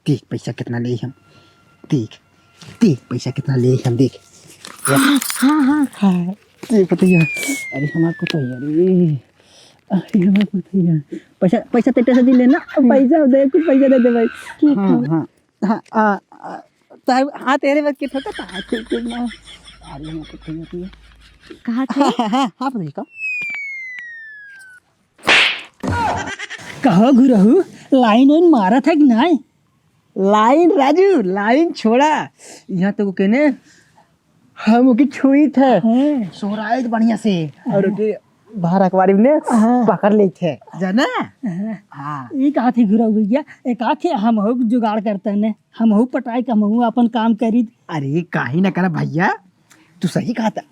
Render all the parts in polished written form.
देख पैसा कितना ले हम, देख देख पैसा कितना ले हम, देख। हाँ देख भैया, अरे हमारे को तो अरे अरे हमारे को तो पैसा पैसा तेरे से दिले ना, पैसा दे, कुछ पैसा दे दे भाई। ठीक है। हाँ तेरे वक्त के ठोका था ठीक ना। अरे हमारे को तो कहाँ थे? हाँ पता का कहो गुरहु, लाइन वाइन मारा था कि नहीं? लाइन राजू, लाइन छोड़ा, यहाँ तो कहने हम की छुई थे, सोराए बढ़िया से, और के बाहर अखबारी ने पकड़ ले थे जाना। हाँ ये कहा थी गुरहु भैया, एक आखे हम हो जुगाड़ करते ने, हम हो पटाई का, हम हो अपन काम करी। अरे काहे ना करा भैया, तू सही कहा था।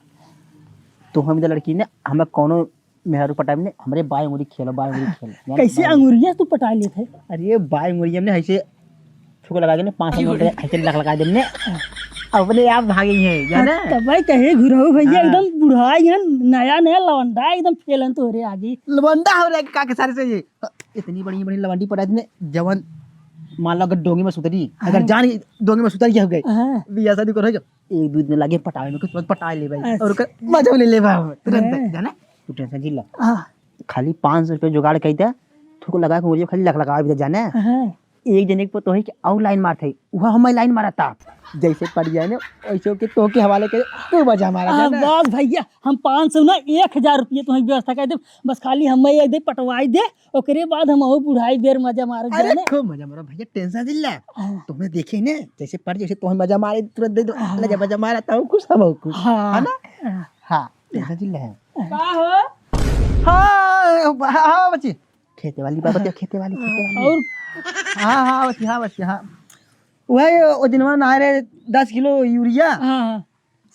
तो हम इधर लड़की ने हमें कोनो मेहरू पटाई ने हमरे बाई उंगली खेलो, बाई उंगली खेलो। कैसे अंगूरिया तू पटाई ले थे? अरे बाई उंगली हमने ऐसे छुको लगा के ने 500 रुपए ऐसे लगा दे ने, अपने आप भागी है जाना। तब भाई कहे गुरहु भैया एकदम बुढ़ाई है, नया नया लवंडा एकदम फेलन तो रे आगे लवंडा हो रहा है का के सारे से ये इतनी बड़ी बड़ी लवंडी पटाई ने। जवन मान लो अगर डोंगी में सुतरी, अगर जान डोंगी में सुतर गया हो गई बियाह शादी करो, एक दूध में लगे पटावे में, कुछ पटा ले भाई और मजा ले ले भाई तुरंत जाना। तू टेंशन जिल्ला, खाली 500 रुपए जुगाड़ कई दे, थोको लगा के मुझे खाली लगा भी जाना। एक जने को तो है कि आउ लाइन मार थे, वह हम लाइन मारा था, जैसे पड़ जाए ना वैसे के तो के हवाले के तू बजा मारा जाना। बस भैया हम 500 ना 1000 रुपये तुम्हें व्यवस्था कर दे, बस खाली हम एक दे पटवाई दे, ओकरे बाद हम हो बुढ़ाई बेर मजा मार जाने। अरे खूब मजा मारो भैया, टेंशन जिल्ला। तुमने देखे ने जैसे पड़ जैसे तो हम मजा मारे तुरंत दे दो, ले मजा मारा था कुछ सब कुछ है ना। हां टेंशन जिल्ला है का हो। हाँ बच्ची, खेते वाली बात बता, खेते वाली और हाँ बच्ची, हाँ बच्ची, हाँ वही वो दिनवा ना रहे 10 किलो यूरिया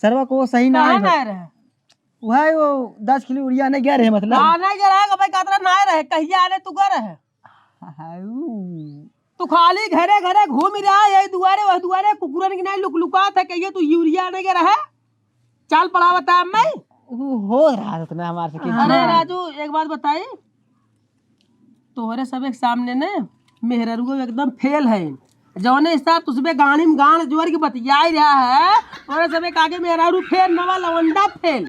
सरवा को सही ना रहे, वही वो 10 किलो यूरिया नहीं गया रहे, मतलब नहीं गया रहे भाई, कातरा ना रहे कहिया आने तू गए रहे, तू खाली घरे घरे घूम रहा है, दुआरे वह दुआरे कुकुरन की नहीं लुका था, कहिए तू यूरिया नहीं गया रहे, चाल पड़ा बता मैं हो रहा था हमारे से। अरे राजू एक बात बताई, तोहरे सब एक सामने ने मेहररू एकदम फेल है, जौने हिसाब तुझे गाड़ी में गान जोर की बतिया रहा है, तोहरे सब एक आगे मेहररू फेल, नवा लवंडा फेल।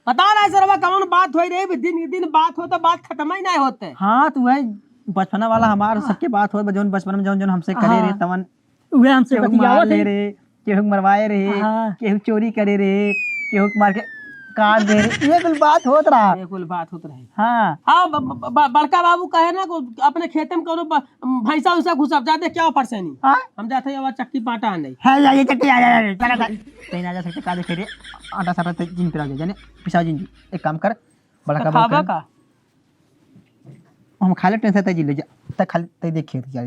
पता ना सरवा कौन बात हो रही, दिन दिन बात हो तो बात खत्म ही नहीं होते। हाँ तो वही बचपना वाला हमारे सबके बात हो, जौन बचपन में जौन जौन हमसे करे रहे तवन वे हमसे बतियावत ले रहे, केहू मरवाए रहे, केहू चोरी करे रहे, केहू मार के काट दे रहे, ये कुल बात होत रहा, ये कुल बात होत रही। हाँ हाँ बड़का बाबू कहे ना अपने खेते में करो भैंसा उसा घुसब जाते क्या परेशानी, हम जाते हैं चक्की पाटा नहीं है ये चक्की आ जा चला कहीं ना जा सकते का देखे रे आटा साटा जिन पे आ जाने पिसा जिन। एक काम कर बड़का बाबू का हम खाली टेंशन तय जिले जा खाली तय देख खेत क्या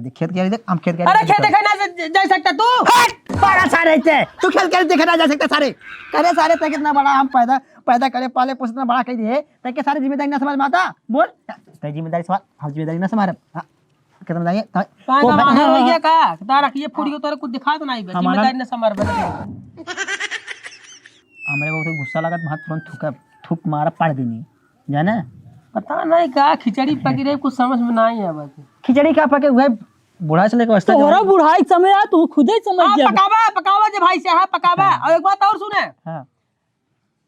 देख हम खेत क्या। अरे खेत देखना जा सकता तू, बड़ा सारे थे तू खेल कर देखना जा सकता सारे करे सारे तय कितना बड़ा हम पैदा करे पाले पोसना बड़ा कर दिए तय के सारे जिम्मेदारी ना समझ माता बोल तय जिम्मेदारी समझ, हम जिम्मेदारी ना समझ कितना बताइए का बाहर हो गया का तारा की ये पूरी को तोरे कुछ दिखा तो नहीं जिम्मेदारी ना समझ बता। हमरे को तो गुस्सा लगा तो हाथ तुरंत थूक मारा पड़ देनी जाना। पता नहीं का खिचड़ी पकी रही, कुछ समझ में नहीं है। खिचड़ी का पके हुए बुढ़ा से लेकर वास्ता तोरा बुढ़ाई समय आ तू खुदे समझ जा। पकावा जे भाई से है पकावा। और एक बात और सुने, हां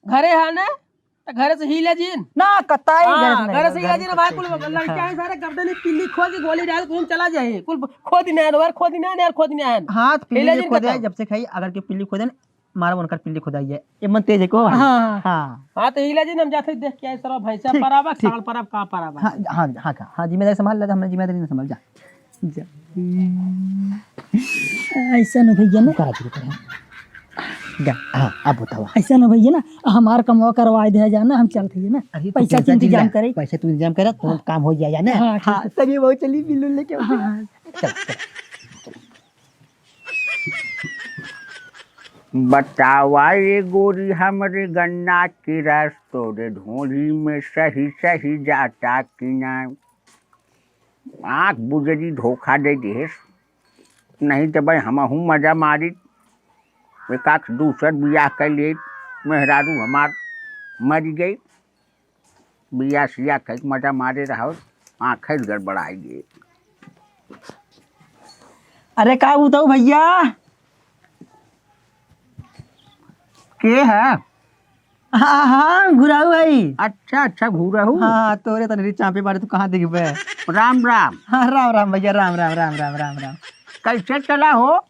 घरे है ना तो घरे से हिले जीन ना कताई घरे से हिले जीन भाई, कुल लड़कियां है सारे गर्दन पिल्ली खोद के गोली डाल के चला जाए, कुल खोद नहीं है खोद नहीं है। हां पिल्ली खोद है जब से खाई, अगर के पिल्ली खोदे मारा बनकर पिल्ली खुदाई है ये मन तेज है को। हां हां तो हिले जी हम जाते देख के सर भैंसा पराबा साल परब का पराबा। हां हां हां जिम्मेदारी संभाल ले, हमने जिम्मेदारी नहीं संभाल जा ऐसा न भैया ना करा शुरू करें गा। हां अब बताओ ऐसा न भैया ना हमार कमवा करवा दे जाना, हम चलते हैं ना पैसा का इंतजाम करे, पैसे तू इंतजाम कर तो काम हो जाएगा ना। हां तभी वो चली बिल्लू लेके चल बतावा ये गोरी हमरे गन्ना की रस तोरे ढोली में सही सही जाता कि ना, आँख बुझरी धोखा दे देस, नहीं तो भाई हमहू मजा मारी एक आख दूसर बियाह कर ले, मेहरारू हमार मर गई, बियाह सिया कर मजा मारे रहो, आँखें गड़बड़ाई गई। अरे का बताऊं भैया के है? हाँ हाँ घुराऊ भाई। अच्छा अच्छा घूरहू। हाँ तोरे तनरी चापे बारे तू कहाँ दिख बे। राम राम। हाँ राम राम भैया राम राम राम राम राम राम। कैसे चला हो?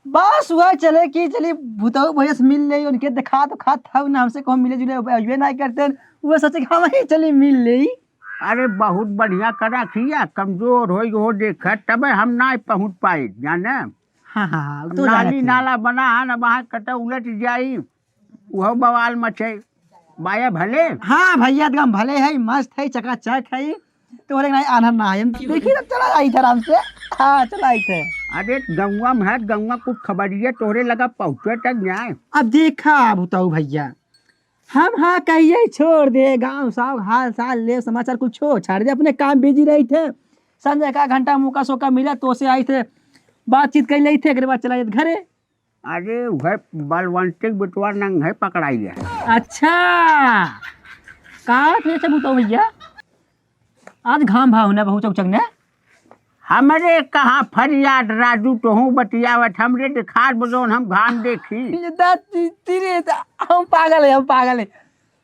बस वह चले कि चली भूताऊ भैया से मिल ले उनके दिखा तो खा था ना हमसे कहो मिले जुले अजबे नहीं करते वो सोचे कि हम ही चली मिल ले। अरे बहुत बढ़िया करा खिया, कमजोर हो देखा तब हम ना पहुँच पाए जाने। हाँ हाँ तो नाली नाला बना है न, वहाँ कटा उलट जाई, वह बवाल मचे बाया भले। हाँ भैया एकदम भले है मस्त है चकाचक है तो नहीं आना ना है देखिए ना चला आई थे आराम से। हाँ चला आई थे। अरे गंगा में है, गंगा कुछ खबरिए तोरे लगा पहुँचे तक जाए। अब देखा भूताऊ भैया हम हाँ कहिए छोड़ दे गांव साहब हाल साल ले समाचार कुछ छाड़ दे अपने काम बिजी रही थे संजय का घंटा मौका सोका मिला तो से आई थे बातचीत कर ली थे बाद चला घरे। अरे वह बलवंतिक बिटवा नंग है पकड़ाई है। अच्छा कहा थे भूताऊ भैया आज घाम भाव ने बहुत चौचक ने हमरे कहाँ फरियाद राजू तो हूँ बतियावत हमरे दिखार बजौन हम घाम देखी। तेरे हम पागल है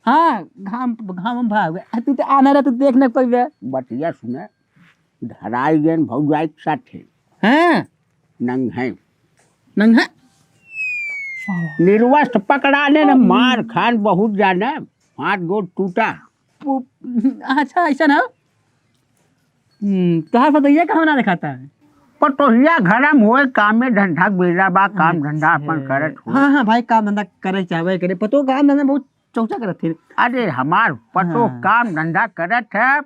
हाँ घाम घाम हम भाग तू तो आना रहा तू देखने कोई बे बतिया सुने धराई गेन भौजाई के साथे हैं नंग है नंग है निर्वस्त्र पकड़ाने न मार खान बहुत जाने हाथ गोड़ टूटा। अच्छा ऐसा ना तोहार बताइए कहाँ ना दिखाता है पटोहिया घरम होए कामे धंधा बेरा बा काम धंधा अपन करत हो। हाँ हाँ भाई काम धंधा करे चाहे करे पतो काम धंधा बहुत चौचा करत थे। अरे हमार पतो हाँ। काम धंधा करत है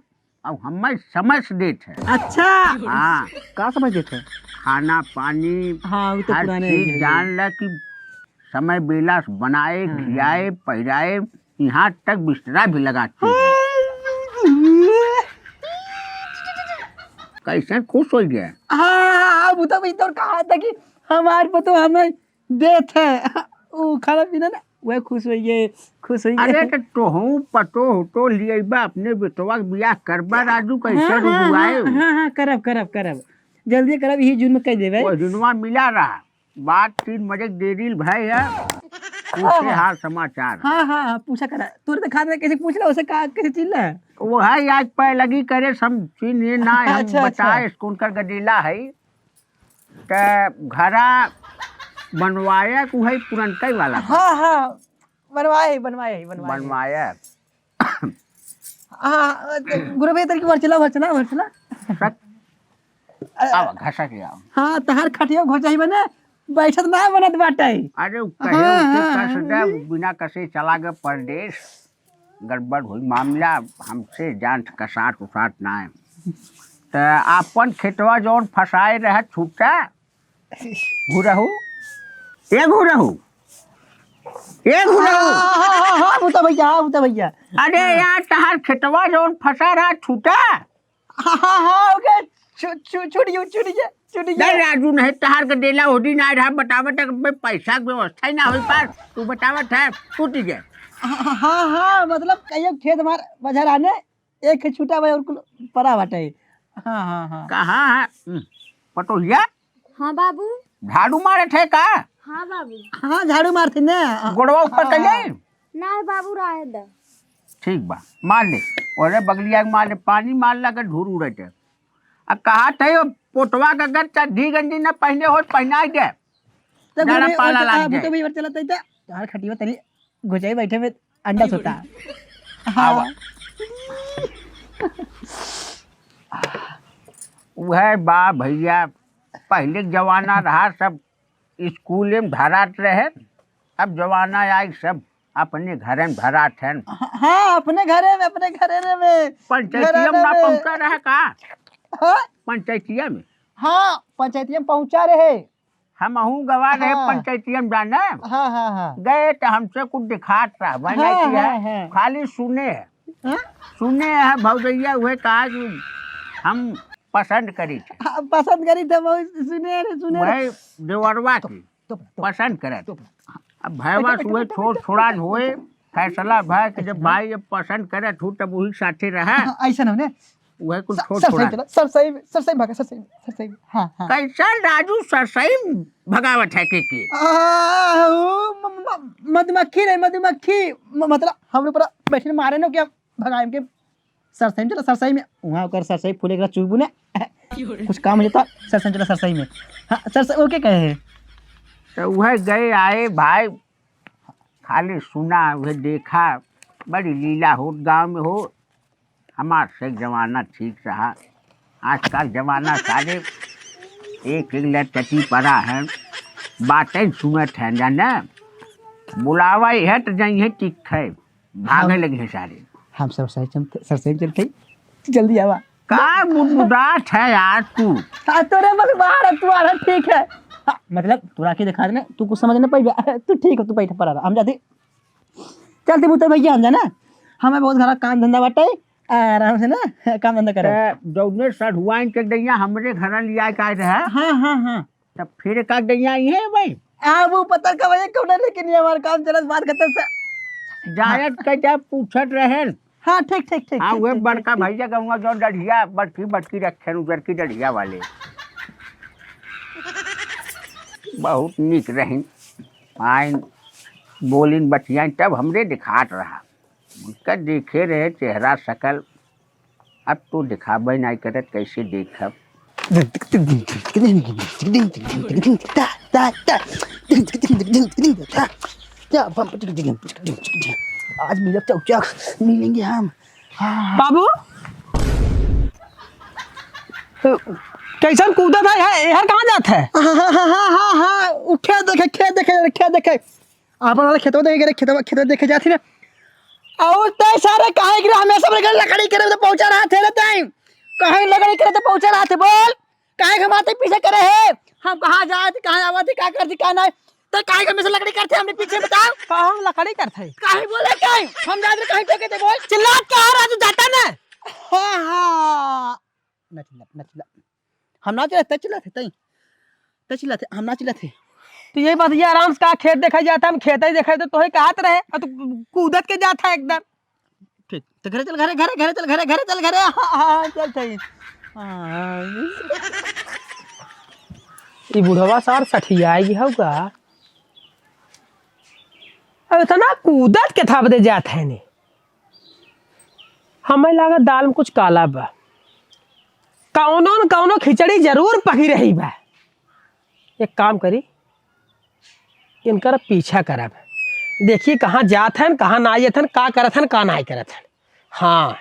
अब हमें समझ देत है। अच्छा हाँ का समझते थे खाना पानी हाँ वो तो हर पुराने चीज जान ल कि समय बेला से बनाए खिलाए पहिराए यहाँ तक बिस्तरा भी लगाते हैं। कैसे खुश हो गया। हाँ वो तो भाई तो कहा था कि हमारे पतो हमें देत है वो खाना पीना ना वह खुश हुई अरे तो तोहू पतो हो तो लिएबा अपने बेटवा के बियाह करबा राजू कैसे रुआए। हाँ करब जल्दी करब यही जून में कह देवे वो जुनवा मिला रहा बात 3 बजे देरी भाई है पूछे हाल समाचार। हाँ पूछा करा तुरंत खाना कैसे पूछ रहा उसे कहा कैसे चिल्ला वो है आज पे लगी करे समझी ये ना हम अच्छा, बताए स्कूल कर गडीला है तो घरा बनवाया को है तुरंत ही वाला हाँ बनवाए बनवाया। हाँ गुरु भाई तेरे की भर चला अब घसा के आओ। हाँ तहार खटिया घोचाई बने बैठत ना बनत बाटे। अरे कहे उसे कस दे बिना कसे चला गए परदेश गड़बड़ हुई मामला हमसे जान कसाट उसाट ना है तो अपन खेतवा जौन फसाए रहे छूटा घुरहू ये घुरहू हाँ बता भैया अरे यार तहार खेतवा जौन फंसा रहा छूटा। हाँ ओके छूट गया राजू नहीं तहार के डेला होडी ना रहा बतावत है पैसा के व्यवस्था ही ना हो पास तू बतावत है छूट गया। हाँ मतलब कहियो खेत मार बाजार आने एक खेत छूटा भाई और पड़ा बाटे। हाँ कहाँ है पटोहिया? हाँ बाबू। झाड़ू मारे थे का? हाँ बाबू। हाँ झाड़ू मारते ना गोड़वा ऊपर कर ले ना बाबू रहे द ठीक बा मार ले और बगलिया मार ले पानी मार लगा धूर उड़े थे अब कहा थे पोटवा का अगर चड्ढी गंजी न पहने हो पहना दे तो पाला लाग जाए। तो भी चलता था यार खटिया तरी घुचाई बैठे में अंडा सोता। हाँ वह बा भैया पहले जमाना रहा सब स्कूल में धरात रहे अब जमाना आई सब अपने घर में धरात है। हाँ अपने घरे में पंचायतिया में ना पहुंचा रहा का? हाँ पंचायतिया में हाँ पंचायतिया में पहुंचा रहे हम अहूँ गवा रहे पंचायतिया में जाने हाँ गए तो हमसे कुछ दिखात रहा है खाली सुने है भौजैया हुए कहा कि हम पसंद करी थे बहुत सुने वही देवरवा की पसंद करे अब भैया हुए छोड़ा हुए फैसला भाई कि जब भाई जब पसंद करे तू तब वही साथे रहा ऐसा ना वह कुछ छोड़ सर छोड़ा सही चला सर सही भागा सर सही हाँ हाँ कैसा राजू सरसई भगावत है के मधुमक्खी नहीं मधुमक्खी मतलब हम लोग पूरा बैठने मारे ना क्या भगाए के सरसई में चला सरसई में वहाँ कर सरसई फूले का चुबू ने कुछ काम हो जाता सरसई चला सरसई में हाँ सरसई ओके कहे है तो वह गए आए भाई खाली सुना वह देखा बड़ी लीला हो गांव में हो हमार से जमाना ठीक रहा आजकल जमाना सारे एक लटकी पड़ा है बातें सुनत है जाने बुलावा है तो जाइए टिक है भागे लगे हैं सारे हम सरसई चलते जल्दी आवा का मुदात है यार तू हाँ तोरे बस बाहर तू आ रहा ठीक है हाँ, मतलब तू आके दिखा देना तू कुछ समझ नहीं पाई तू ठीक हो तू बैठ पड़ा रहा हम जाते चलते मुझे भैया हम जाना हमें बहुत घरा काम धंधा बाटे आराम से ना काम धंधा करे दौड़ने सर हुआ के दैया हमरे घर लिया का रहा हाँ हाँ हाँ तब फिर का दैया है भाई वो पता कब है कब लेकिन ये हमारा काम चला बात खत्म से जायद का जब पूछत रहे हाँ ठीक ठीक ठीक हाँ ठीक, वे ठीक, बड़का ठीक, भैया कहूँगा जो डढ़िया बटकी रखे उधर की डढ़िया वाले बहुत निक रही आइन बोलिन बचिया तब हमरे दिखात रहा उसका देखे रहे चेहरा शकल अब तो दिखाबे नहीं करत कैसे देखब आज मिलब चौचक मिलेंगे हम बाबू कैसन कूदा था यार कहाँ जाता है उठे देखे आप खेतों देखे खेतों देखे जाती ना और तय सारे काहे गिरा हमेशा अपने लकड़ी करे तो पहुंचा रहा थे ना टाइम काहे लकड़ी करे तो पहुंचा रहा थे बोल काहे घमाते पीछे करे है हम कहाँ जाए थे कहाँ आवा थे क्या करती क्या नहीं तो काहे हमेशा लकड़ी करते हमने पीछे बताओ कहाँ हम लकड़ी करते हैं काहे बोले काहे हम जाते कहीं टके थे बोल चिल्ला क्या राजू जाता ना हाँ न चिल्ला हम ना चिल्लाते चिल्ला थे हम ना चिल्लाते तो यही बात ये आराम से कहा खेत देखा जाता है हम खेत ही देखा तो ही कहत रहे और तू कूदत के जाता है एकदम ठीक तो घरे चल घरे हाँ चल सही ये बुढ़वा सार सठियाई होगा अब इतना कूदत के था बदे जात है ने हमें लगा दाल में कुछ काला बा कौनो न कौनो खिचड़ी जरूर पकी रही बा एक काम करी इनकर पीछा करब देखिए कहाँ जात हैं कहाँ ना आयत हैं का करत हैं का नहीं करत हैं हाँ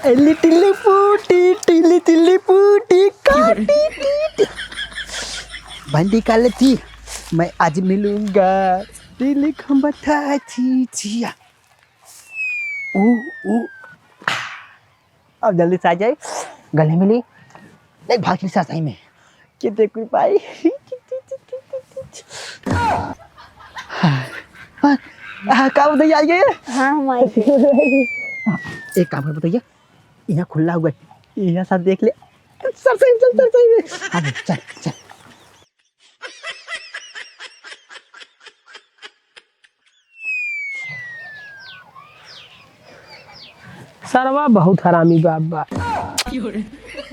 टिल्ली पूटी काटी बंदी कर लेती मैं आज मिलूंगा टिल्ली खंबा छिया अब जल्दी से आ जाए गले मिली नहीं भाग ली सही में कितने कोई पाई क्या बताइए आ गए हाँ हम आए थे एक काम कर बताइए यहाँ खुला हुआ है यहाँ सब देख ले सर सही में हाँ चल सरवा बहुत हरामी बाप बा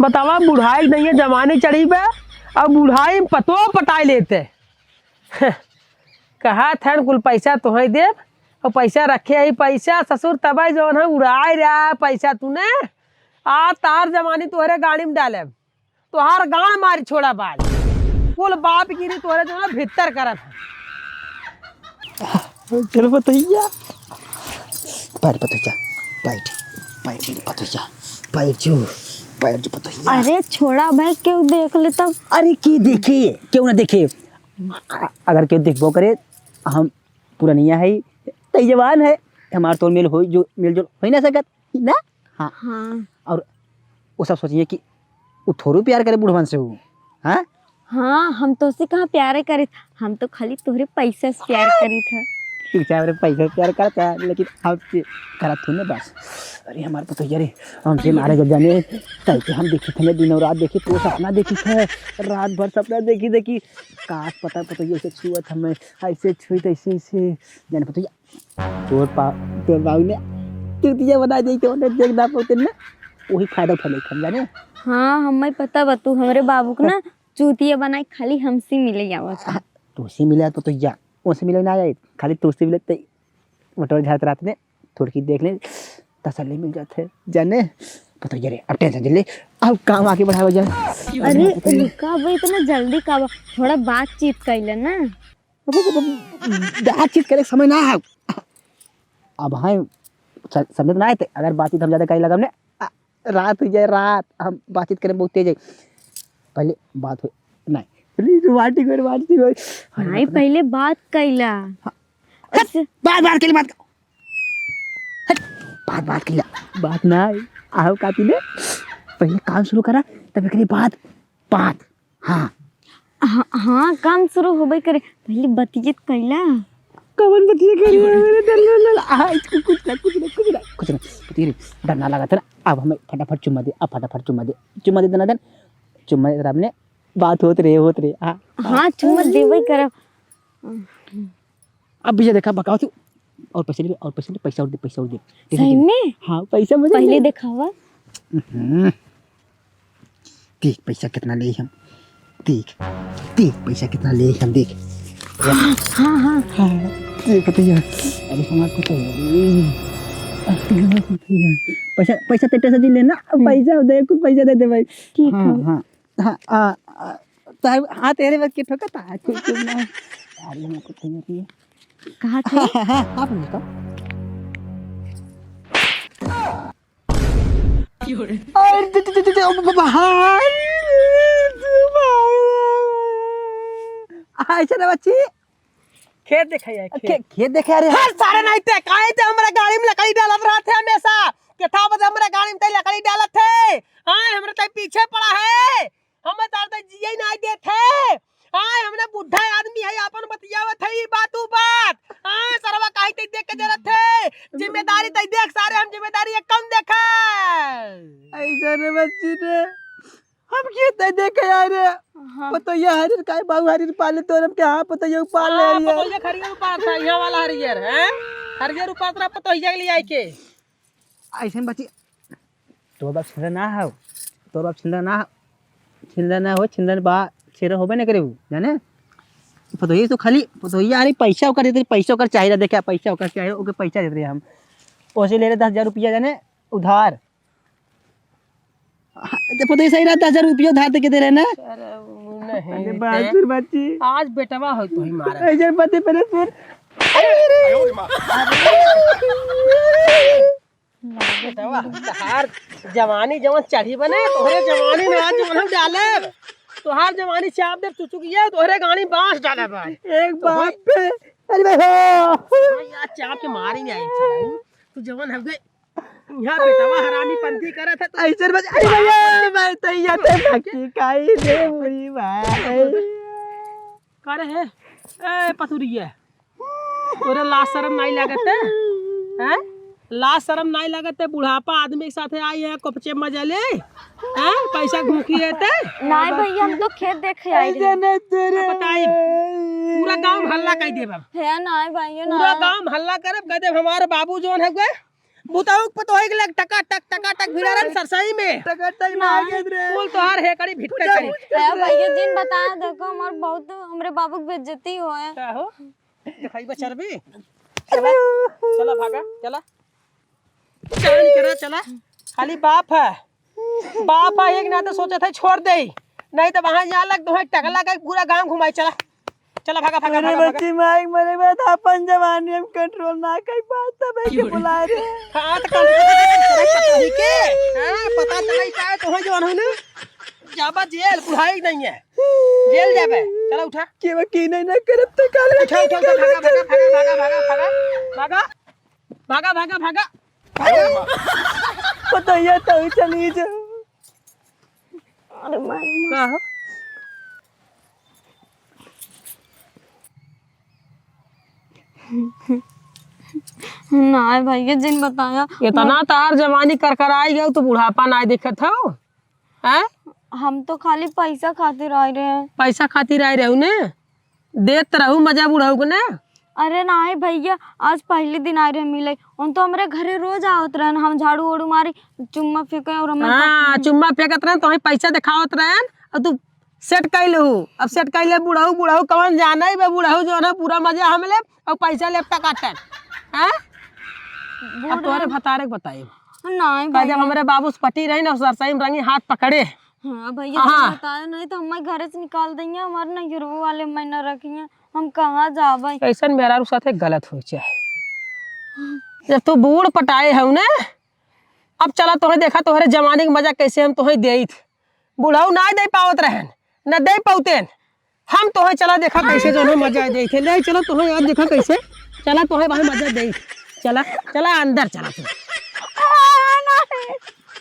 बतावा बुढ़ाई नहीं है जमाने चढ़ी बा अब बुढ़ाई में पतो पटाई लेते कहा था कुल पैसा तुम्हें दे और पैसा रखे ही पैसा ससुर तबाई जो है उड़ाए रहा पैसा तूने आ तार जमानी तुहरे गाड़ी में डाले तुहार गाड़ मारी छोड़ा बाल कुल बाप गिरी तुहरे जो है भीतर करत है चलो बताइए पैर जो बताइए अरे छोड़ा भाई क्यों देख ले तब अरे की देखे क्यों ना देखे अगर क्यों देखबो करे हम पुरानिया है तई जवान है हमार तो मेल हो जो मेल जो हो ना सकत ना हाँ हाँ और वो सब सोचिए कि वो थोड़ू प्यार करे बुढ़वन से हो हाँ हाँ हम तो उससे कहाँ प्यार करे हम तो खाली तोहरे पैसे से प्यार करी था ठीक है मेरे पैसे प्यार करता है लेकिन आपसे करा थो ना बस अरे हमारे पतो यार हमसे मारे जब जाने कल के हम देखी थे दिन और रात देखी तो सपना देखी थे रात भर सपना देखी काश पता ये ऐसे छुआ हमें ऐसे छुई तो ऐसे जाने पतो तोर बाबू ने तृतीय बना दे के उन्हें देख ना पाते ना वही फायदा उठा ले हम जाने। हाँ हमें पता बा तू हमरे बाबू को ना चूतिया बनाई खाली हमसे मिले आवत। तो से मिला तो या उनसे मिले ना आए खाली तो से मिले तो मोटर झात रात में थोड़ी देख ले तसल्ली मिल जाते जाने पता यार अब टेंशन ले अब काम आगे बढ़ावा जाए। अरे रुका भाई इतना जल्दी का थोड़ा बातचीत कैले ना। बातचीत करे समय ना है अब हाँ समझ ना आए थे अगर बातचीत हम ज़्यादा कहीं लगा हमने रात हो जाए रात हम बातचीत करें बहुत तेज है पहले बात हो नहीं रोमांटिक नहीं पहले बात कैला बात बात के लिए बात के लिए बात ना आओ काती ने पहले काम शुरू करा तब एक बात बात हाँ हाँ हाँ काम शुरू होबे करे पहले बातचीत कैला। कवन बतिया कर मेरे डर कुछ ना पति डर ना लगा था ना। अब हमें फटाफट चुम्मा दे अब फटाफट चुम्मा दे देना देन चुम्मा दे हमने बात होत रहे हाँ हाँ चुम्मा देवे कर। अब भैया देखा बकाओ तू और पैसा दे सही में हाँ पैसा मुझे पहले दिखावा। देख पैसा कितना ले हम देख पैसा कितना ले हम देख हाँ हाँ हाँ देख भैया अरे हमारे को तो पैसा तेरे से दिल लेना पैसा दे कुछ पैसा दे दे भाई। ठीक है हाँ हाँ हाँ हाँ तेरे वक्त की ठोका था कुछ ना यार ये हमको चाहिए है कहा थे हाँ आप बोलता अच्छा ना बच्ची खेत दिखाइए खेत देखे अरे हर सारे नहीं थे काहे थे हमरा गाड़ी में लकड़ी डालत रहा थे हमेशा के था बस हमरा गाड़ी में ते लकड़ी डालत थे। हां हमरा ते पीछे पड़ा है हमें तार ते जिए नहीं दे थे। हां हमने बुढ़ा आदमी है अपन बतियावत है बातू बात। हां सरवा काहे ते देख के जरत थे जिम्मेदारी ते देख सारे हम जिम्मेदारी कम देखा ऐसा रे बच्ची ने हम खेत देखे यार पता ये हरियर काय बाबू हरियर पाले तो हम के हां पता ये पाल ले हां पता ये खरियर ऊपर था यहां वाला हरियर है हरियर ऊपर तरफ पता ये ले आई के ऐसे बच्ची तो बाप छिंदा ना हो तो बाप छिंदा ना हो छिंदा बा छेरा होबे ना करे जाने पता ये तो खाली पता ये यार पैसा ओकर देते पैसा ओकर चाहिए देखे पैसा ओकर चाहिए ओके पैसा देते हम ओसे ले रहे 10,000 रुपया जाने उधार पता ही सही रहा 10,000 रुपया उधार दे के दे रहे ना। नहीं बात बच्ची आज बेटवा हो तो ही मारा ऐसे पति पहले फिर बेटवा तहार जवानी जवन चढ़ी बने तोहरे जवानी में आज जवन हम डाले तोहार जवानी चाप दे चुचू किया तोहरे गाड़ी बांस डाले भाई एक बात पे अरे भाई हो यार चाप के मार ही नहीं आई तू जवन हम गए यहाँ बेटवा हरामी पंथी करा था ऐसे बस अरे भैया मैं तैयार थे बाकी काई दे मुरी भाई करे है ए पथुरिया तोरे लाज शर्म नहीं लागत है लाज शर्म नहीं लागत है बुढ़ापा आदमी के साथ आई है कपचे मजा ले हैं पैसा घूकी है ते नहीं भैया हम तो खेत देखे आई रहे बताई पूरा गांव हल्ला कह देब है नहीं भैया पूरा गांव हल्ला करब कह देब हमारे बाबू जोन है गए बुताऊ पतो है लग टका टक भिड़ारन सरसई में टक ना आगे रे बोल तोहार है कड़ी भिटके करी है भैया दिन बता देखो हमार बहुत हमरे बाबू की बेइज्जती होए का हो दिखाई बचरबी चला भागा चला चला खाली बाप है एक ना तो सोचा था छोड़ दे नहीं तो वहां जा लग तो टकला का पूरा गांव घुमाई चला भागा बच्ची माइक मरे बात अपन जवानी हम कंट्रोल ना कर पाता भाई के बुलाए रे हां तो पता ही के हां पता चला का तो है जवान है जाबा जेल बुढ़ाई नहीं है जेल जाबे चला उठा के वकी नहीं ना करब तो काल उठा भागा पता ये तो चली जा अरे मारी का हो नहीं भैया जिन बताया इतना तार जवानी कर आई गया तो बुढ़ापा ना दिखत हो हैं हम तो खाली पैसा खातिर आए रहे हैं पैसा खातिर आए रहू ने देत रहू मजा बुढ़ाऊ को ना अरे नहीं भैया, आज पहले दिन आ रहे मिले। उन तो हमारे घरे रोज आवत रहन, हम झाड़ू ओड़ू मारी, चुम्मा फेंके और हमारे हाँ चुम्मा फेंकत रहन, तो पैसा दिखावत रहन और तू सेट कैले हूँ। अब सेट कैले बुढ़ऊ बुढ़ऊ कौन जाना ही बुढ़ऊ जो है ना, पूरा मजा हम ले और पैसा ले काटन। हैं अब तोहरे भतारे के बताई नहीं का जब हमारे बाबू पटी रही ना सरसई में रंगी हाथ पकड़े। हाँ भैया, हाँ। तुम बताया नहीं तो हमारे घरे से निकाल देंगे, हमारे नैहरों वाले महीना रखेंगे, हम कहाँ जाबे। ऐसा मेरा साथे गलत हो जाए। जब तू बूढ़ पटाए है ना, अब चला तोहे देखा तोहरे जमाने के मजा कैसे हम तोहे दे बुढ़ऊ ना दे पावत रहन न दे पाउतेन, हम तोहे चला देखा कैसे जो है मजा दे थे। ले चलो तोहे याद देखा कैसे चला तोहे भाई मजा दे। चला चला अंदर चला तू।